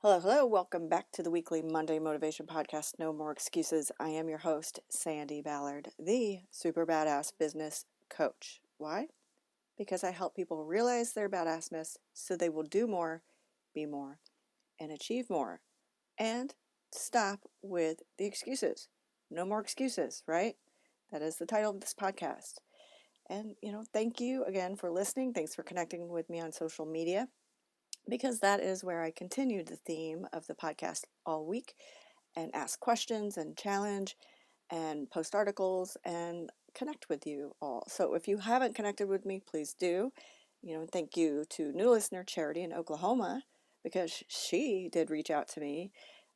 Hello, hello. Welcome back to the weekly Monday Motivation Podcast, No More Excuses. I am your host, Sandi Ballard, the super badass business coach. Why? Because I help people realize their badassness so they will do more, be more, and achieve more. And stop with the excuses. No more excuses, right? That is the title of this podcast. And, thank you again for listening. Thanks for connecting with me on social media, because that is where I continue the theme of the podcast all week and ask questions and challenge and post articles and connect with you all. So if you haven't connected with me, please do. Thank you to new listener Charity in Oklahoma, because she did reach out to me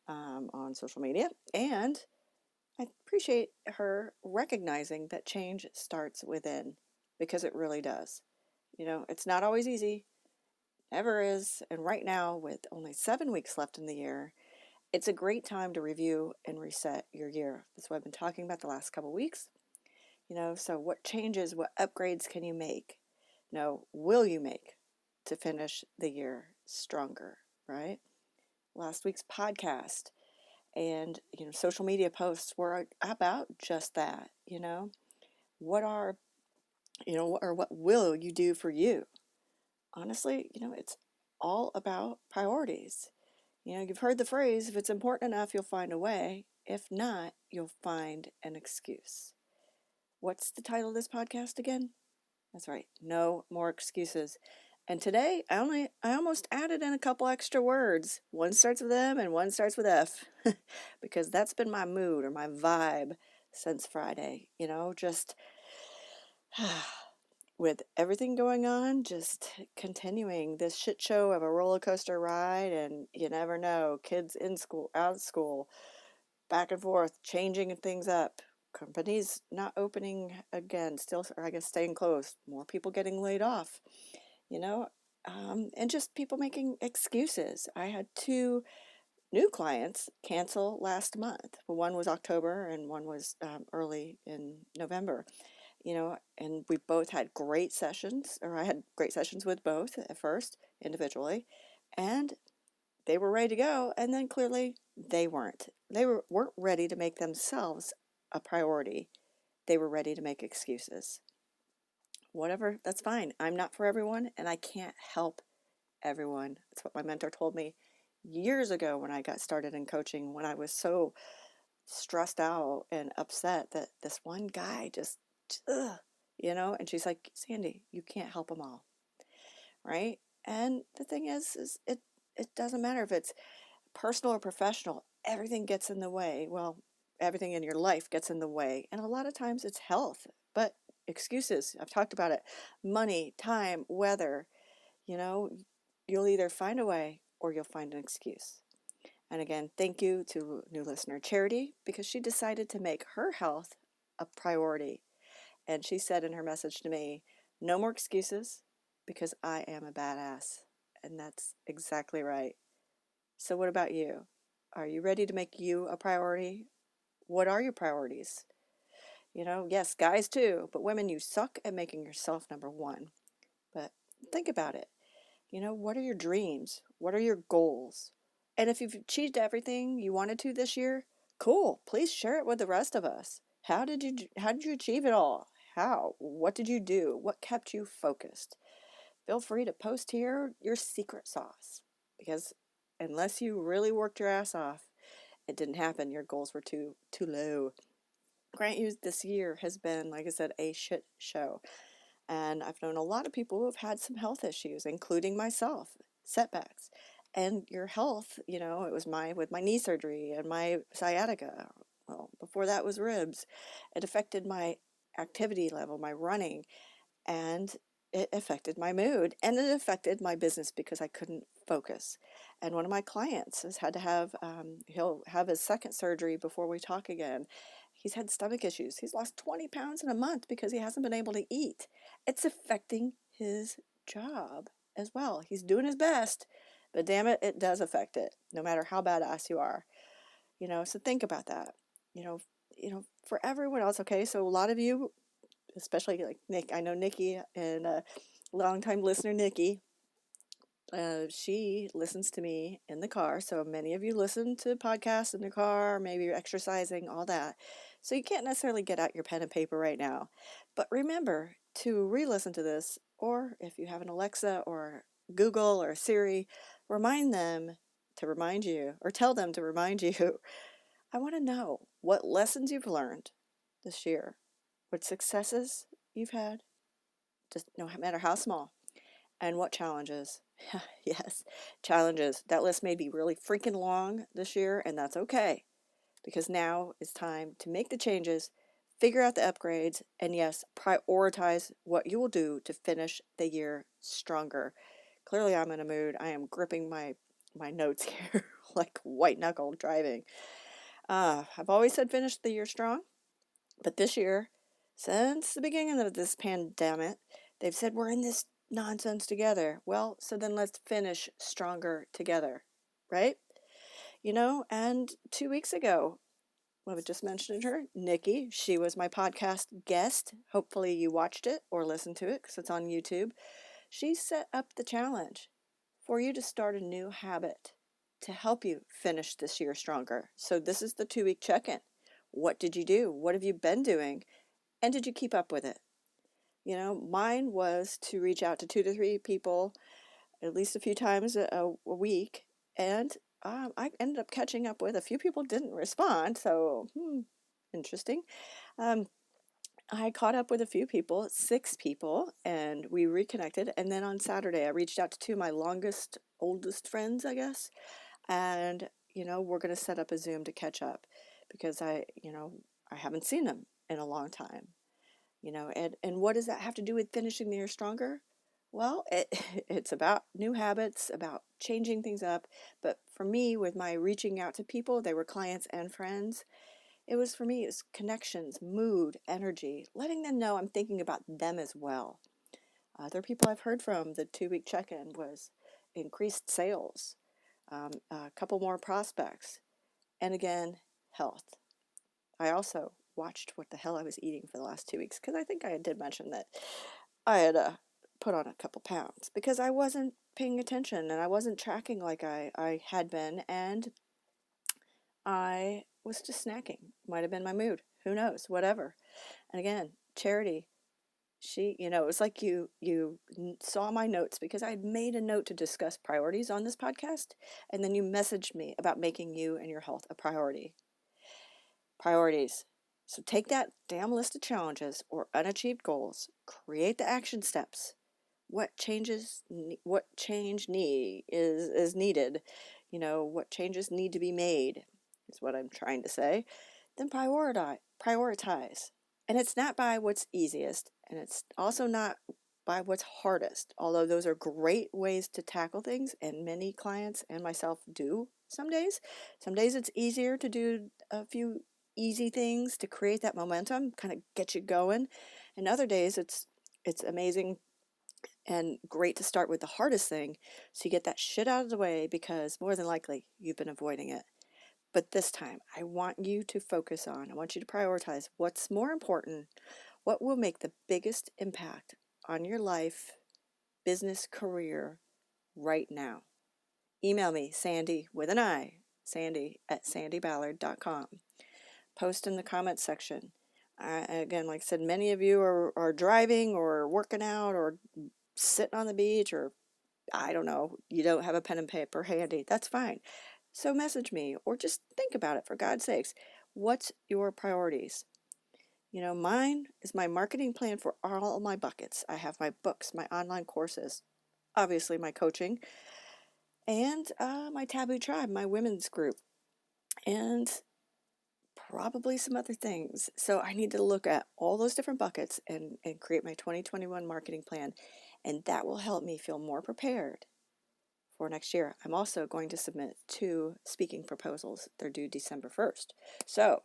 on social media, and I appreciate her recognizing that change starts within, because it really does. It's not always easy. Never is. And right now, with only 7 weeks left in the year, it's a great time to review and reset your year. That's what I've been talking about the last couple of weeks. So what changes, what upgrades can you make? Will you make to finish the year stronger, right? Last week's podcast and, social media posts were about just that. What are, or what will you do for you? Honestly, it's all about priorities. You've heard the phrase, if it's important enough, you'll find a way. If not, you'll find an excuse. What's the title of this podcast again? That's right, No More Excuses. And today, I almost added in a couple extra words. One starts with M and one starts with F, because that's been my mood or my vibe since Friday. Just with everything going on, just continuing this shit show of a roller coaster ride, and you never know, kids in school, out of school, back and forth, changing things up, companies not opening again, still, or I guess staying closed, more people getting laid off, you know, and just people making excuses. I had two new clients cancel last month. One was October and one was early in November. And we both had great sessions, or I had great sessions with both at first, individually, and they were ready to go, and then clearly they weren't. Weren't ready to make themselves a priority. They were ready to make excuses. Whatever, that's fine. I'm not for everyone, and I can't help everyone. That's what my mentor told me years ago when I got started in coaching, when I was so stressed out and upset that this one guy just, ugh, and she's like, Sandi, you can't help them all, right? And the thing is it doesn't matter if it's personal or professional, everything gets in the way. Well, everything in your life gets in the way. And a lot of times it's health, but excuses, I've talked about it, money, time, weather, you know, you'll either find a way or you'll find an excuse. And again, thank you to new listener Charity, because she decided to make her health a priority. And she said in her message to me, no more excuses, because I am a badass. And that's exactly right. So what about you? Are you ready to make you a priority? What are your priorities? Yes, guys too, but women, you suck at making yourself number one. But think about it. What are your dreams? What are your goals? And if you've achieved everything you wanted to this year, cool. Please share it with the rest of us. How did you achieve it all? How? What did you do? What kept you focused? Feel free to post here your secret sauce, because unless you really worked your ass off, it didn't happen. Your goals were too low. Grant you, this year has been, like I said, a shit show. And I've known a lot of people who have had some health issues, including myself, setbacks. And your health, it was with my knee surgery and my sciatica. Well, before that was ribs. It affected my activity level, my running, and it affected my mood, and it affected my business because I couldn't focus. And one of my clients has had to have, he'll have his second surgery before we talk again. He's had stomach issues. He's lost 20 pounds in a month because he hasn't been able to eat. It's affecting his job as well. He's doing his best, but damn it, it does affect it, no matter how badass you are. So think about that. For everyone else, okay, so a lot of you, especially like Nick, I know Nikki and longtime listener Nikki, She listens to me in the car. So many of you listen to podcasts in the car, maybe you're exercising, all that. So you can't necessarily get out your pen and paper right now. But remember to re-listen to this, or if you have an Alexa or Google or Siri, remind them to remind you, or tell them to remind you. I want to know what lessons you've learned this year, what successes you've had, just no matter how small, and what challenges. Yes, challenges. That list may be really freaking long this year, and that's okay because now is time to make the changes, figure out the upgrades, and yes, prioritize what you will do to finish the year stronger. Clearly, I'm in a mood. I am gripping my notes here like white knuckle driving. I've always said finish the year strong, but this year, since the beginning of this pandemic, they've said we're in this nonsense together. Well, so then let's finish stronger together, right? And 2 weeks ago, I just mentioned her, Nikki. She was my podcast guest. Hopefully, you watched it or listened to it because it's on YouTube. She set up the challenge for you to start a new habit to help you finish this year stronger. So, this is the 2 week check in. What did you do? What have you been doing? And did you keep up with it? Mine was to reach out to 2 to 3 people at least a few times a week. And I ended up catching up with a few people didn't respond. So, interesting. Um, I caught up with a few people, 6 people, and we reconnected. And then on Saturday, I reached out to 2 of my longest, oldest friends, I guess. And, we're going to set up a Zoom to catch up because I haven't seen them in a long time. And what does that have to do with finishing the year stronger? Well, it's about new habits, about changing things up. But for me, with my reaching out to people, they were clients and friends. It was for me, it's connections, mood, energy, letting them know I'm thinking about them as well. Other people I've heard from the 2 week check-in was increased sales, a couple more prospects, and again, health. I also watched what the hell I was eating for the last 2 weeks because I think I did mention that I had put on a couple pounds because I wasn't paying attention and I wasn't tracking like I had been, and I was just snacking. Might have been my mood. Who knows? Whatever. And again, Charity, it was like you saw my notes because I made a note to discuss priorities on this podcast, and then you messaged me about making you and your health a priority. Priorities. So take that damn list of challenges or unachieved goals, create the action steps. What change is needed, what changes need to be made is what I'm trying to say. Then prioritize. And it's not by what's easiest, and it's also not by what's hardest, although those are great ways to tackle things, and many clients and myself do some days. Some days it's easier to do a few easy things to create that momentum, kind of get you going. And other days it's amazing and great to start with the hardest thing so you get that shit out of the way because more than likely you've been avoiding it. But this time, I want you to focus on, I want you to prioritize what's more important, what will make the biggest impact on your life, business, career right now. Email me, Sandi with an I, Sandi at sandiballard.com. Post in the comments section. Again, like I said, many of you are driving or working out or sitting on the beach, or I don't know, you don't have a pen and paper handy. That's fine. So message me or just think about it, for God's sakes. What's your priorities? Mine is my marketing plan for all my buckets. I have my books, my online courses, obviously my coaching, and my Taboo Tribe, my women's group, and probably some other things. So I need to look at all those different buckets and create my 2021 marketing plan. And that will help me feel more prepared for next year. I'm also going to submit 2 speaking proposals. They're due December 1st. So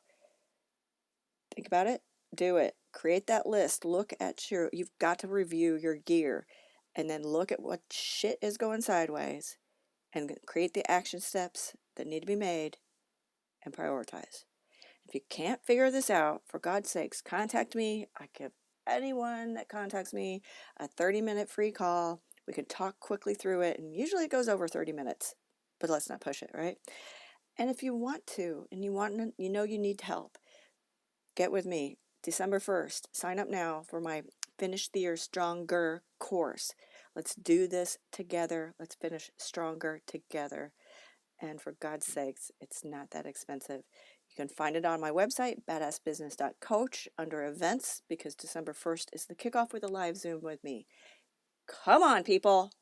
think about it, do it, create that list, you've got to review your gear and then look at what shit is going sideways and create the action steps that need to be made and prioritize. If you can't figure this out, for God's sakes, contact me. I give anyone that contacts me a 30-minute free call We can talk quickly through it, and usually it goes over 30 minutes, but let's not push it, right? And if you want to, and you know you need help, get with me. December 1st, sign up now for my Finish the Year Stronger course. Let's do this together. Let's finish stronger together. And for God's sakes, it's not that expensive. You can find it on my website, badassbusiness.coach, under events, because December 1st is the kickoff with a live Zoom with me. Come on, people.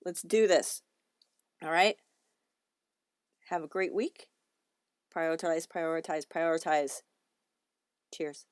Let's do this. All right? Have a great week. Prioritize, prioritize, prioritize. Cheers.